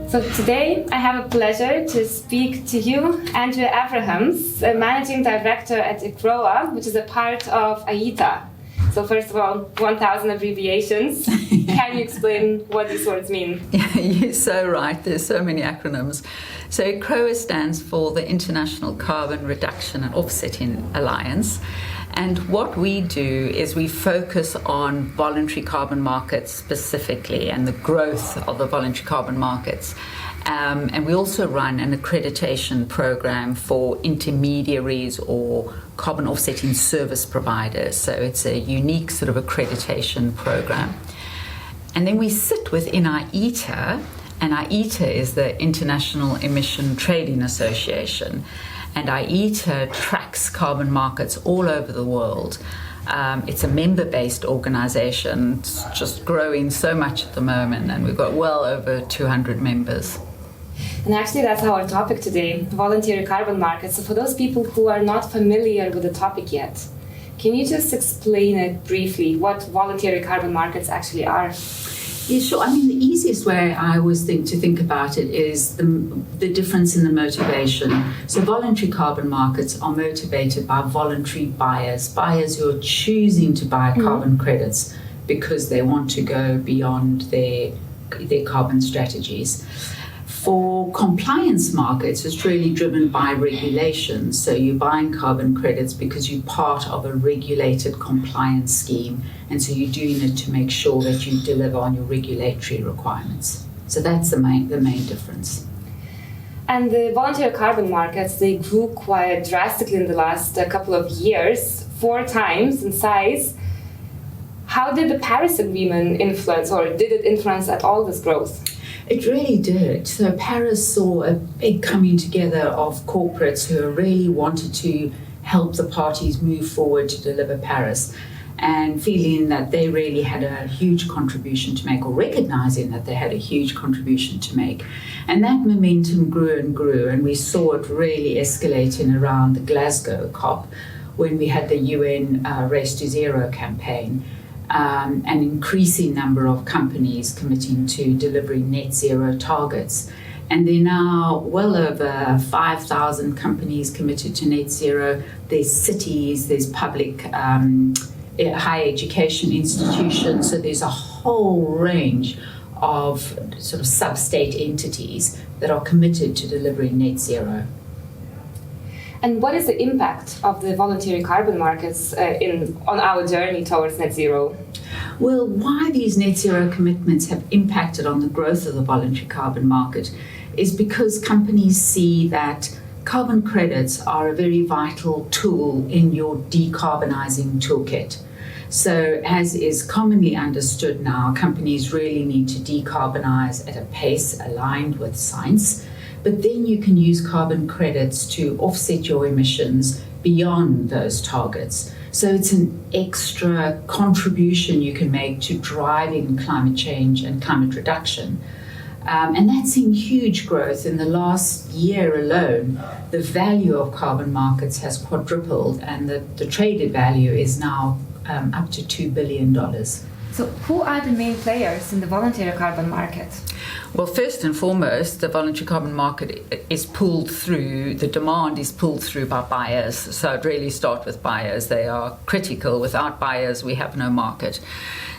So today I have a pleasure to speak to you, Andrea Abrahams, Managing Director at ICROA, which is a part of IETA. So first of all, 1,000 abbreviations. Can you explain what these words mean? Yeah, you're so right. There's so many acronyms. So ICROA stands for the International Carbon Reduction and Offsetting Alliance. And what we do is we focus on voluntary carbon markets specifically and the growth of the voluntary carbon markets. And we also run an accreditation program for intermediaries or carbon offsetting service providers. So it's a unique sort of accreditation program. And then we sit within IETA, and IETA is the International Emission Trading Association. And IETA tracks carbon markets all over the world. It's a member-based organization. It's just growing so much at the moment, and we've got well over 200 members. And actually that's our topic today, voluntary carbon markets. So for those people who are not familiar with the topic yet, can you just explain it briefly, what voluntary carbon markets actually are? Yeah, sure. I mean, the easiest way I always think about it is the difference in the motivation. So voluntary carbon markets are motivated by voluntary buyers who are choosing to buy carbon credits because they want to go beyond their carbon strategies. For compliance markets, it's really driven by regulations. So you're buying carbon credits because you're part of a regulated compliance scheme. And so you're doing it to make sure that you deliver on your regulatory requirements. So that's the main difference. And the voluntary carbon markets, they grew quite drastically in the last couple of years, 4 times in size. How did the Paris Agreement influence, or did it influence at all this growth? It really did. So Paris saw a big coming together of corporates who really wanted to help the parties move forward to deliver Paris, and feeling that they really had a huge contribution to make, or recognizing that they had a huge contribution to make. And that momentum grew and grew, and we saw it really escalating around the Glasgow COP when we had the UN Race to Zero campaign. An increasing number of companies committing to delivering net zero targets. And there are now well over 5,000 companies committed to net zero. There's cities, there's public higher education institutions, so there's a whole range of sort of sub-state entities that are committed to delivering net zero. And what is the impact of the voluntary carbon markets on our journey towards net zero? Well, why these net zero commitments have impacted on the growth of the voluntary carbon market is because companies see that carbon credits are a very vital tool in your decarbonizing toolkit. So, as is commonly understood now, companies really need to decarbonize at a pace aligned with science. But then you can use carbon credits to offset your emissions beyond those targets. So it's an extra contribution you can make to driving climate change and climate reduction. And that's seen huge growth. In the last year alone, the value of carbon markets has quadrupled, and the traded value is now up to $2 billion. So who are the main players in the voluntary carbon market? Well, first and foremost, the voluntary carbon market is pulled through, the demand is pulled through by buyers. So I'd really start with buyers. They are critical. Without buyers, we have no market.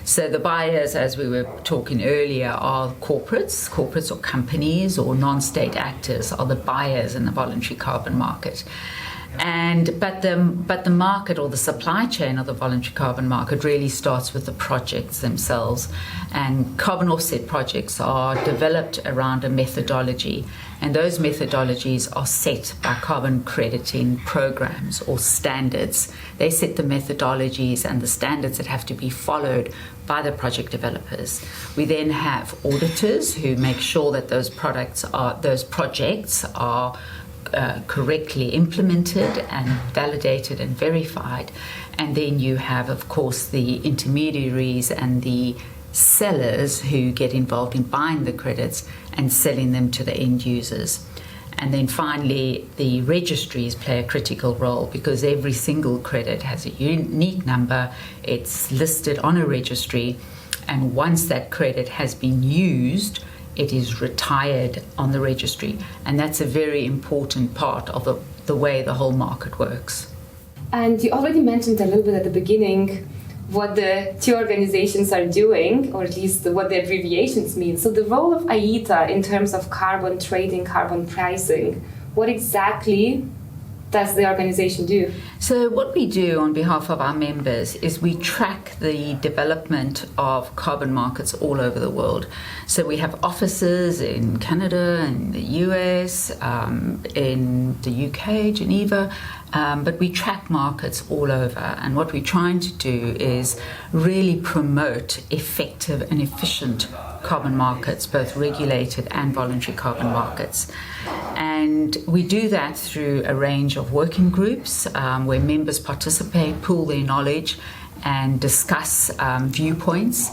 So the buyers, as we were talking earlier, are corporates or companies or non-state actors are the buyers in the voluntary carbon market. But the market, or the supply chain of the voluntary carbon market, really starts with the projects themselves. And carbon offset projects are developed around a methodology, and those methodologies are set by carbon crediting programs or standards. They set the methodologies and the standards that have to be followed by the project developers. We then have auditors who make sure that those projects are correctly implemented and validated and verified. And then you have, of course, the intermediaries and the sellers who get involved in buying the credits and selling them to the end users. And then finally, the registries play a critical role because every single credit has a unique number. It's listed on a registry, and once that credit has been used, it is retired on the registry. And that's a very important part of the way the whole market works. And you already mentioned a little bit at the beginning what the two organizations are doing, or at least what the abbreviations mean. So the role of IETA in terms of carbon trading, carbon pricing, what exactly does the organization do? So what we do on behalf of our members is we track the development of carbon markets all over the world. So we have offices in Canada, in the US, in the UK, Geneva, but we track markets all over. And what we're trying to do is really promote effective and efficient carbon markets, both regulated and voluntary carbon markets. And we do that through a range of working groups where members participate, pool their knowledge, and discuss viewpoints.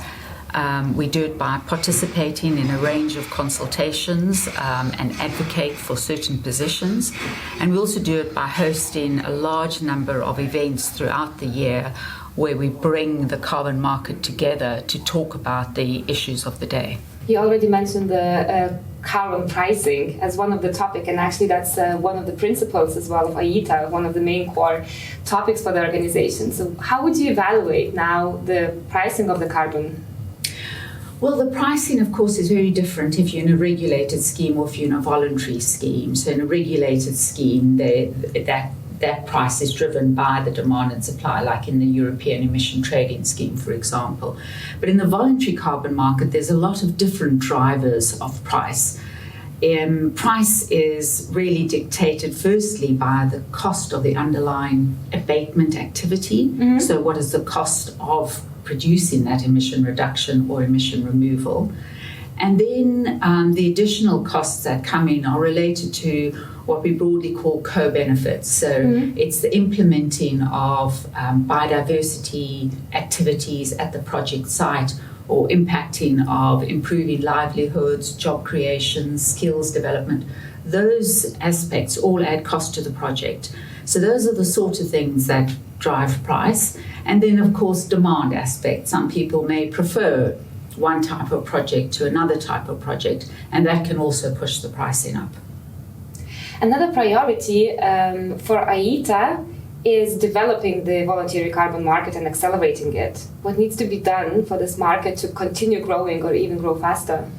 We do it by participating in a range of consultations and advocate for certain positions. And we also do it by hosting a large number of events throughout the year where we bring the carbon market together to talk about the issues of the day. You already mentioned the carbon pricing as one of the topics, and actually that's one of the principles as well of IETA, one of the main core topics for the organization. So how would you evaluate now the pricing of the carbon? Well, the pricing, of course, is very different if you're in a regulated scheme or if you're in a voluntary scheme. So in a regulated scheme, that price is driven by the demand and supply, like in the European Emission Trading Scheme, for example. But in the voluntary carbon market, there's a lot of different drivers of price. Price is really dictated firstly by the cost of the underlying abatement activity. Mm-hmm. So what is the cost of producing that emission reduction or emission removal? And then the additional costs that come in are related to what we broadly call co-benefits. So it's the implementing of biodiversity activities at the project site, or impacting of improving livelihoods, job creation, skills development. Those aspects all add cost to the project. So those are the sort of things that drive price. And then, of course, demand aspect. Some people may prefer one type of project to another type of project, and that can also push the pricing up. Another priority for IETA is developing the voluntary carbon market and accelerating it. What needs to be done for this market to continue growing or even grow faster?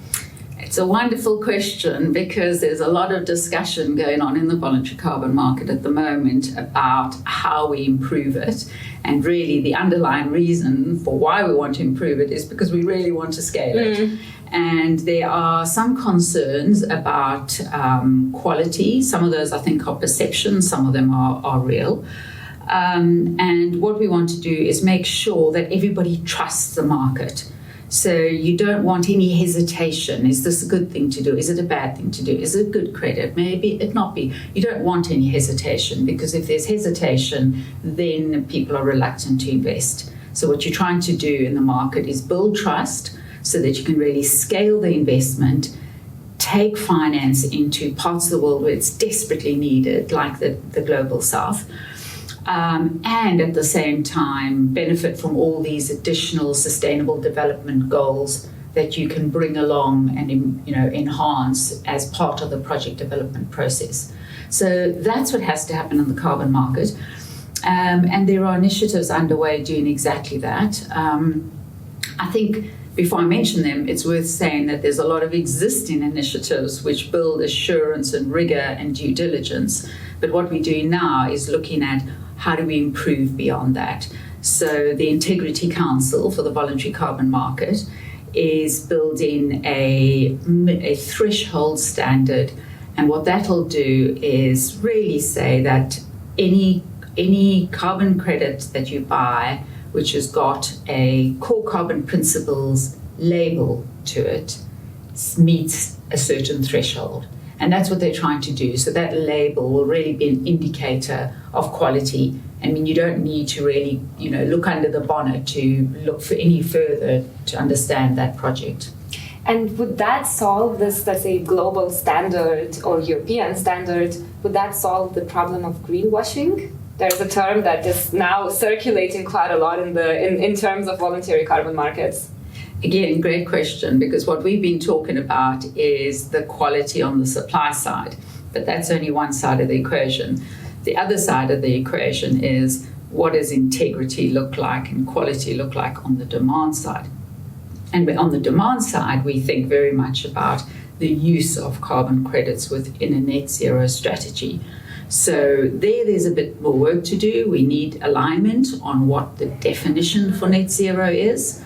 It's a wonderful question, because there's a lot of discussion going on in the voluntary carbon market at the moment about how we improve it. And really the underlying reason for why we want to improve it is because we really want to scale it. And there are some concerns about quality. Some of those I think are perceptions, some of them are real. And what we want to do is make sure that everybody trusts the market. So you don't want any hesitation. Is this a good thing to do? Is it a bad thing to do? Is it a good credit? Maybe it not be. You don't want any hesitation, because if there's hesitation, then people are reluctant to invest. So what you're trying to do in the market is build trust so that you can really scale the investment, take finance into parts of the world where it's desperately needed, like the global south. And at the same time benefit from all these additional sustainable development goals that you can bring along and enhance as part of the project development process. So that's what has to happen in the carbon market. And there are initiatives underway doing exactly that. I think before I mention them, it's worth saying that there's a lot of existing initiatives which build assurance and rigor and due diligence. But what we're doing now is looking at how do we improve beyond that. So the Integrity Council for the voluntary carbon market is building a threshold standard. And what that'll do is really say that any carbon credit that you buy, which has got a core carbon principles label to it, meets a certain threshold. And that's what they're trying to do. So that label will really be an indicator of quality. I mean, you don't need to really, look under the bonnet to look for any further to understand that project. And would that solve this, let's say, global standard or European standard, would that solve the problem of greenwashing? There's a term that is now circulating quite a lot in terms of voluntary carbon markets. Again, great question, because what we've been talking about is the quality on the supply side, but that's only one side of the equation. The other side of the equation is, what does integrity look like and quality look like on the demand side? And on the demand side, we think very much about the use of carbon credits within a net zero strategy. So there's a bit more work to do. We need alignment on what the definition for net zero is.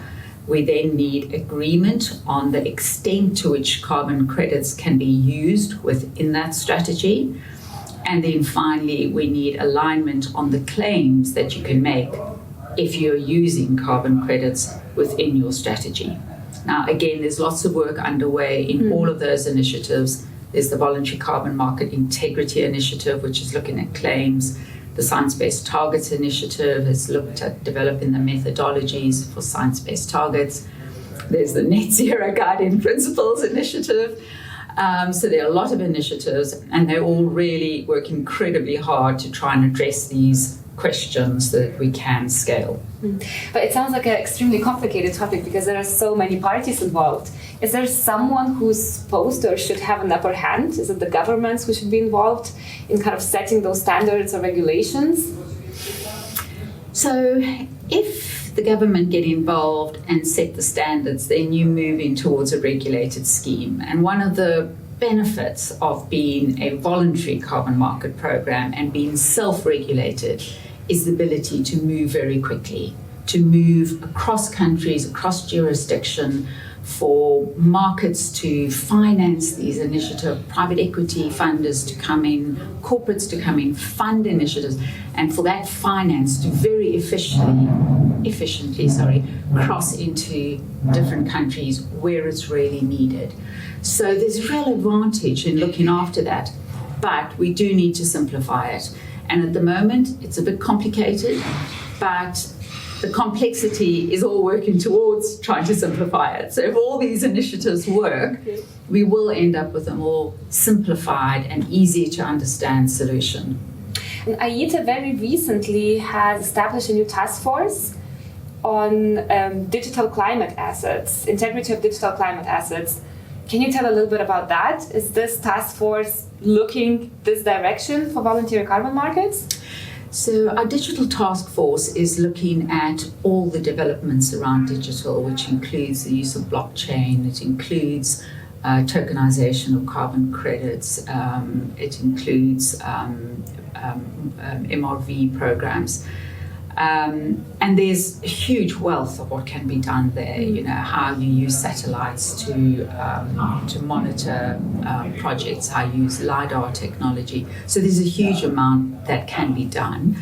We then need agreement on the extent to which carbon credits can be used within that strategy. And then finally, we need alignment on the claims that you can make if you're using carbon credits within your strategy. Now, again, there's lots of work underway in all of those initiatives. There's the Voluntary Carbon Market Integrity Initiative, which is looking at claims. The Science-Based Targets Initiative has looked at developing the methodologies for science-based targets. There's the Net Zero Guiding Principles Initiative. So there are a lot of initiatives, and they're all really working incredibly hard to try and address these questions so that we can scale. But it sounds like an extremely complicated topic because there are so many parties involved. Is there someone who's supposed or should have an upper hand? Is it the governments who should be involved in kind of setting those standards or regulations? So if the government get involved and set the standards, then you move in towards a regulated scheme. And one of the benefits of being a voluntary carbon market program and being self-regulated is the ability to move very quickly, to move across countries, across jurisdiction, for markets to finance these initiatives, private equity funders to come in, corporates to come in, fund initiatives, and for that finance to very efficiently cross into different countries where it's really needed. So there's real advantage in looking after that, but we do need to simplify it. And at the moment, it's a bit complicated, but the complexity is all working towards trying to simplify it. So if all these initiatives work, we will end up with a more simplified and easy to understand solution. And IETA very recently has established a new task force on digital climate assets, integrity of digital climate assets. Can you tell a little bit about that? Is this task force looking this direction for voluntary carbon markets? So our digital task force is looking at all the developments around digital, which includes the use of blockchain, it includes tokenization of carbon credits, it includes MRV programs. And there's a huge wealth of what can be done there, you know, how you use satellites to monitor projects, how you use LiDAR technology. So there's a huge amount that can be done.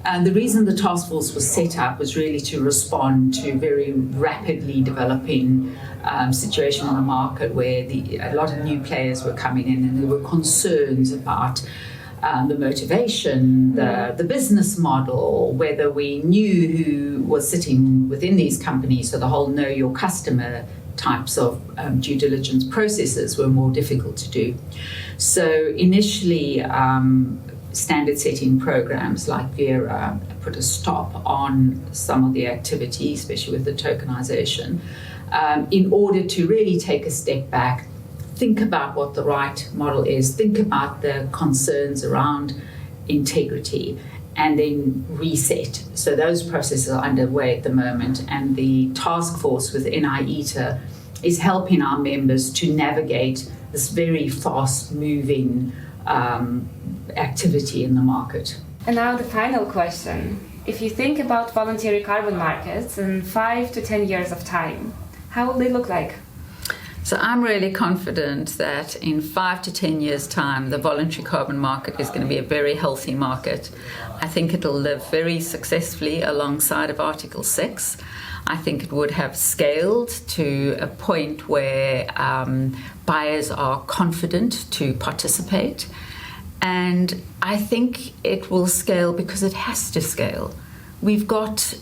And the reason the task force was set up was really to respond to very rapidly developing situation on the market where a lot of new players were coming in, and there were concerns about the motivation, the business model, whether we knew who was sitting within these companies. So the whole know your customer types of due diligence processes were more difficult to do. So initially, standard setting programs like Vera put a stop on some of the activity, especially with the tokenization, in order to really take a step back, think about what the right model is, think about the concerns around integrity, and then reset. So those processes are underway at the moment, and the task force within IETA is helping our members to navigate this very fast-moving activity in the market. And now the final question. If you think about voluntary carbon markets in 5 to 10 years of time, how will they look like? So I'm really confident that in 5 to 10 years' time, the voluntary carbon market is going to be a very healthy market. I think it'll live very successfully alongside of Article 6. I think it would have scaled to a point where buyers are confident to participate. And I think it will scale because it has to scale. We've got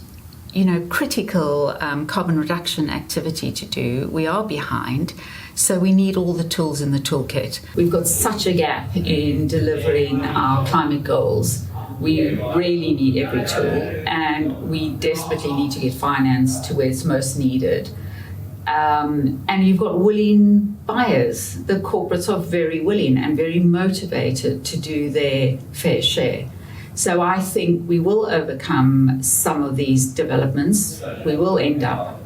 critical carbon reduction activity to do. We are behind, so we need all the tools in the toolkit. We've got such a gap in delivering our climate goals. We really need every tool, and we desperately need to get finance to where it's most needed. And you've got willing buyers. The corporates are very willing and very motivated to do their fair share. So I think we will overcome some of these developments. We will end up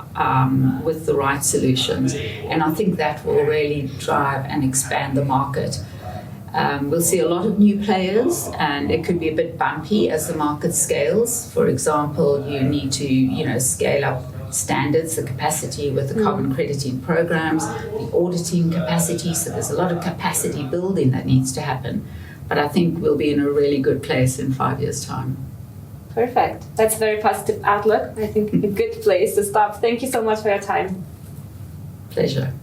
with the right solutions. And I think that will really drive and expand the market. We'll see a lot of new players, and it could be a bit bumpy as the market scales. For example, you need to, scale up standards, the capacity with the carbon crediting programs, the auditing capacity. So there's a lot of capacity building that needs to happen. But I think we'll be in a really good place in 5 years' time. Perfect. That's a very positive outlook. I think a good place to stop. Thank you so much for your time. Pleasure.